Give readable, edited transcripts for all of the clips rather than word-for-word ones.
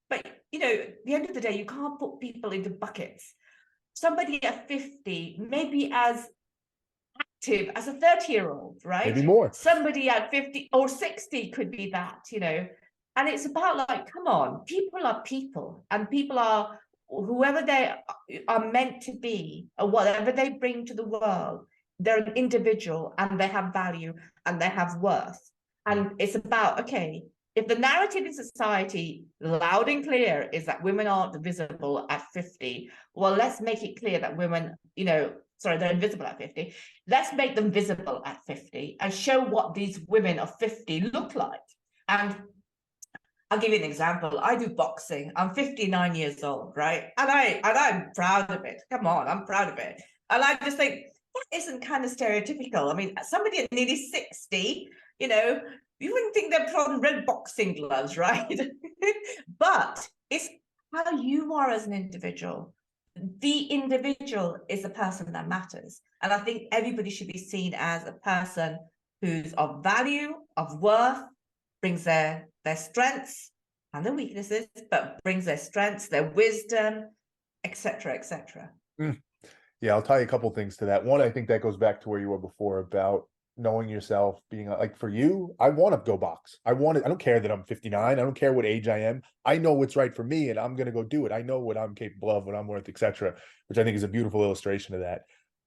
But at the end of the day, you can't put people into buckets. Somebody at 50 may be as active as a 30-year-old, right? Maybe more. Somebody at 50 or 60 could be that, And it's about like, come on, people are people, and people are whoever they are meant to be, or whatever they bring to the world. They're an individual, and they have value, and they have worth. And it's about, okay, if the narrative in society, loud and clear, is that women aren't visible at 50, well, let's make it clear that women, they're invisible at 50. Let's make them visible at 50 and show what these women of 50 look like. And I'll give you an example. I do boxing. I'm 59 years old, right? And I'm proud of it. Come on, I'm proud of it. And I just think that isn't kind of stereotypical. I mean, somebody at nearly 60, you wouldn't think they're put on red boxing gloves, right? But it's how you are as an individual. The individual is the person that matters. And I think everybody should be seen as a person who's of value, of worth, brings their strengths and their weaknesses, but brings their strengths, their wisdom, etc., etc. Yeah, I'll tell you a couple things to that. One, I think that goes back to where you were before about knowing yourself, being like, for you, I want to go box. I don't care that I'm 59. I don't care what age I am. I know what's right for me, and I'm going to go do it. I know what I'm capable of, what I'm worth, etc., which I think is a beautiful illustration of that.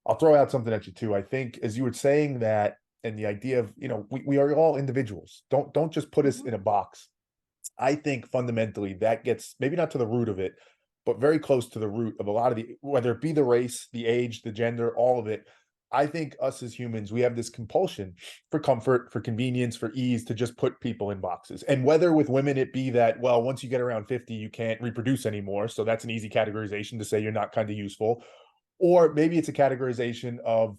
I'll throw out something at you too. I think, as you were saying that, and the idea of, we are all individuals. Don't just put us in a box. I think fundamentally that gets maybe not to the root of it, but very close to the root of a lot of whether it be the race, the age, the gender, all of it. I think us as humans, we have this compulsion for comfort, for convenience, for ease, to just put people in boxes. And whether with women it be that, well, once you get around 50, you can't reproduce anymore. So that's an easy categorization to say you're not kind of useful. Or maybe it's a categorization of,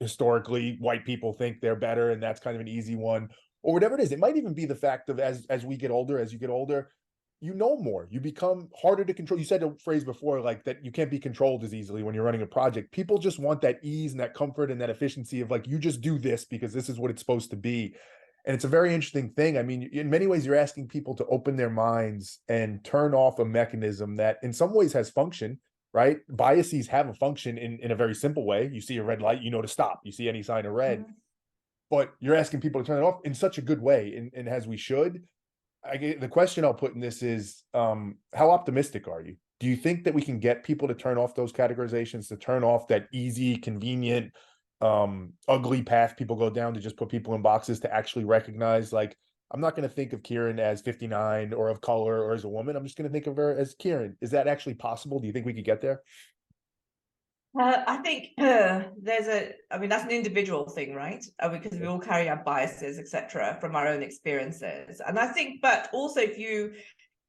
historically white people think they're better, and that's kind of an easy one. Or whatever it is. It might even be the fact of as you get older, you know more, you become harder to control. You said a phrase before, like that you can't be controlled as easily when you're running a project. People just want that ease and that comfort and that efficiency of like, you just do this because this is what it's supposed to be. And it's a very interesting thing. I mean, in many ways, you're asking people to open their minds and turn off a mechanism that in some ways has function, right? Biases have a function in a very simple way. You see a red light, you know to stop. You see any sign of red, but you're asking people to turn it off in such a good way, and as we should. The question I'll put in this is, how optimistic are you? Do you think that we can get people to turn off those categorizations, to turn off that easy, convenient, ugly path people go down to just put people in boxes, to actually recognize, like, I'm not going to think of Kiran as 59 or of color or as a woman. I'm just going to think of her as Kiran. Is that actually possible? Do you think we could get there? I think that's an individual thing, right? Because we all carry our biases, etc., from our own experiences. And I think, but also if you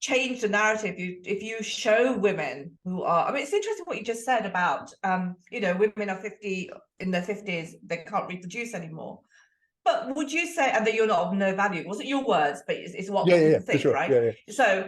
change the narrative, if you show women who are, it's interesting what you just said about, women are 50, in their 50s, they can't reproduce anymore. But would you say, and that you're not of no value? It wasn't your words, but it's what people think, sure. right? So,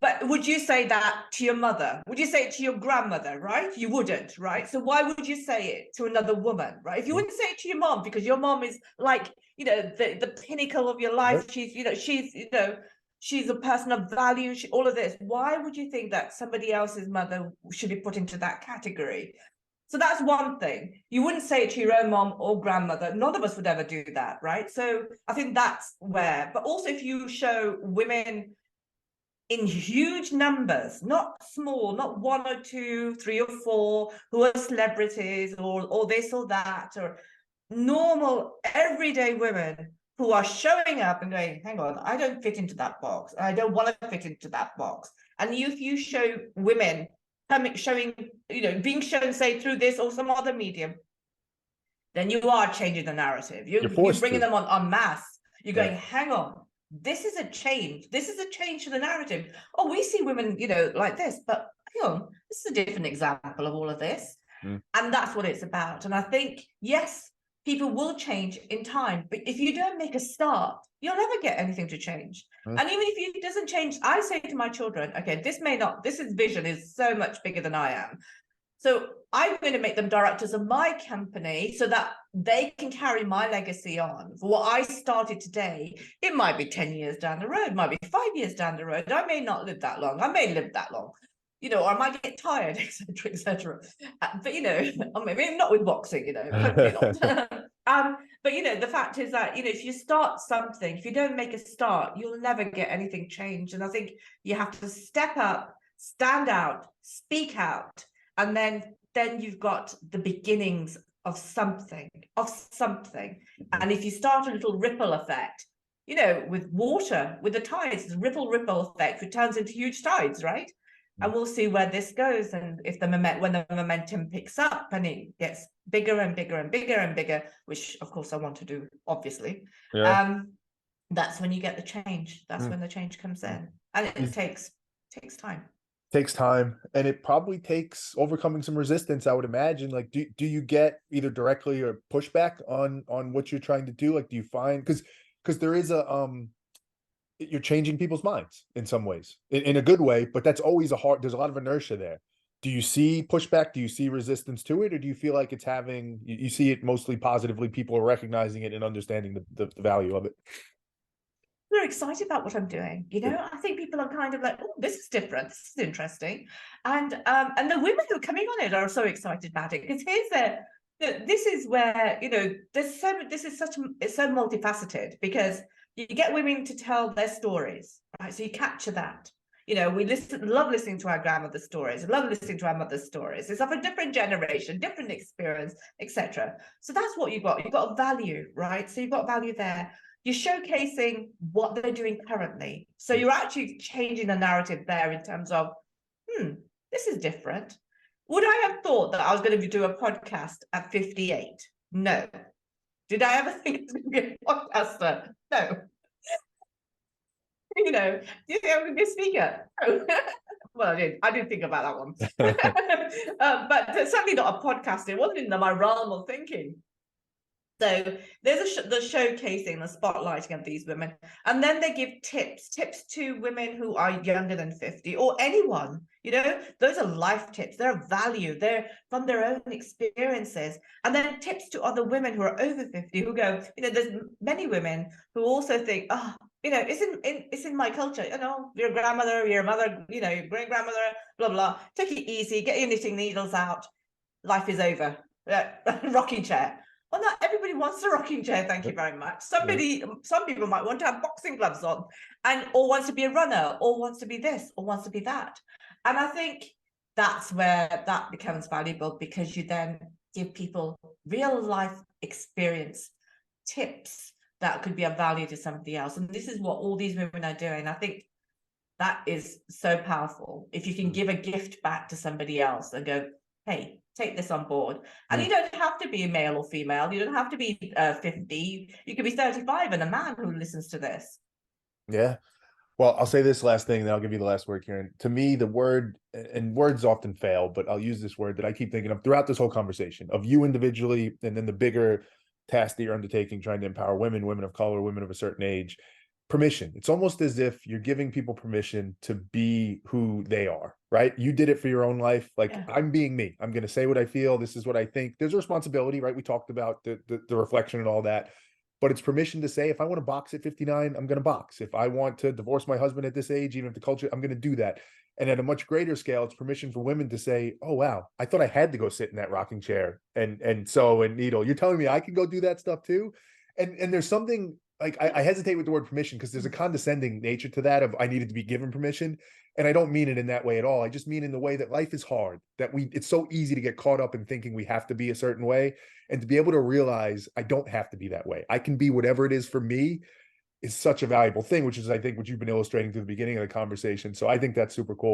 but would you say that to your mother? Would you say it to your grandmother, right? You wouldn't, right? So why would you say it to another woman, right? If you wouldn't say it to your mom, because your mom is like, the pinnacle of your life. Right. She's a person of value, all of this. Why would you think that somebody else's mother should be put into that category? So that's one thing. You wouldn't say it to your own mom or grandmother. None of us would ever do that, right? So I think that's where, but also if you show women in huge numbers, not small, not one or two, three or four, who are celebrities or this or that, or normal, everyday women who are showing up and going, hang on, I don't fit into that box. I don't want to fit into that box. And if you show women showing, being shown, say, through this or some other medium, then you are changing the narrative. You're bringing them on en masse. You're going, hang on, this is a change. This is a change to the narrative. Oh, we see women, like this, but hang on, this is a different example of all of this. And that's what it's about. And I think, yes, people will change in time, but if you don't make a start, you'll never get anything to change. And even if it doesn't change, I say to my children, okay, this vision is so much bigger than I am. So I'm going to make them directors of my company so that they can carry my legacy on. For what I started today, it might be 10 years down the road, might be 5 years down the road. I may not live that long. I may live that long, or I might get tired, etc., etc. But or maybe not with boxing, hopefully not. But the fact is that if you start something, if you don't make a start, you'll never get anything changed. And I think you have to step up, stand out, speak out, and then you've got the beginnings of something. And if you start a little ripple effect, with water, with the tides, the ripple effect, which turns into huge tides, right? And we'll see where this goes, and if when the momentum picks up and it gets bigger and bigger and bigger and bigger, which of course I want to do, obviously. Yeah. That's when you get the change. That's when the change comes in, and it takes time. Takes time, and it probably takes overcoming some resistance, I would imagine. Like, do you get either directly or pushback on what you're trying to do? Like, do you find, because there is you're changing people's minds in some ways, in a good way, but that's always there's a lot of inertia there. Do you see pushback? Do you see resistance to it? Or do you feel like it's you see it mostly positively, people are recognizing it and understanding the value of it? They're excited about what I'm doing. I think people are kind of like, oh, this is different. This is interesting. And the women who are coming on it are so excited about it, because this is where, it's so multifaceted, because you get women to tell their stories, right? So you capture that. We love listening to our grandmother's stories, love listening to our mother's stories. It's of a different generation, different experience, etc. So that's what you've got. You've got a value, right? So you've got value there. You're showcasing what they're doing currently. So you're actually changing the narrative there in terms of, this is different. Would I have thought that I was going to do a podcast at 58? No. Did I ever think I was going to be a podcaster? No. Do you think I was going to be a speaker? No. Well, I did think about that one. But certainly not a podcaster. It wasn't in my realm of thinking. So there's the showcasing, the spotlighting of these women, and then they give tips to women who are younger than 50, or anyone. Those are life tips. They're value. They're from their own experiences, and then tips to other women who are over 50 who go. There's many women who also think, oh, it's in my culture. Your grandmother, your mother, your great grandmother, blah blah. Take it easy. Get your knitting needles out. Life is over. Rocking chair. Well, not everybody wants a rocking chair, thank you very much. Some people might want to have boxing gloves on, or wants to be a runner, or wants to be this, or wants to be that. And I think that's where that becomes valuable, because you then give people real life experience tips that could be of value to somebody else. And this is what all these women are doing. I think that is so powerful. If you can give a gift back to somebody else and go, hey, take this on board. And you don't have to be male or female. You don't have to be 50. You could be 35 and a man who listens to this. Yeah. Well, I'll say this last thing, and then I'll give you the last word, Kiran. To me, the word, and words often fail, but I'll use this word that I keep thinking of throughout this whole conversation, of you individually, and then the bigger task that you're undertaking, trying to empower women of color, women of a certain age. Permission. It's almost as if you're giving people permission to be who they are, right? You did it for your own life. Like, yeah. I'm being me. I'm going to say what I feel. This is what I think. There's a responsibility, right? We talked about the reflection and all that, but it's permission to say, if I want to box at 59, I'm going to box. If I want to divorce my husband at this age, even if the culture, I'm going to do that. And at a much greater scale, it's permission for women to say, oh, wow, I thought I had to go sit in that rocking chair and sew and needle. You're telling me I can go do that stuff too? And there's something, like, I hesitate with the word permission, because there's a condescending nature to that, of I needed to be given permission. And I don't mean it in that way at all. I just mean in the way that life is hard, that it's so easy to get caught up in thinking we have to be a certain way, and to be able to realize I don't have to be that way. I can be whatever it is for me is such a valuable thing, which is, I think, what you've been illustrating through the beginning of the conversation. So I think that's super cool.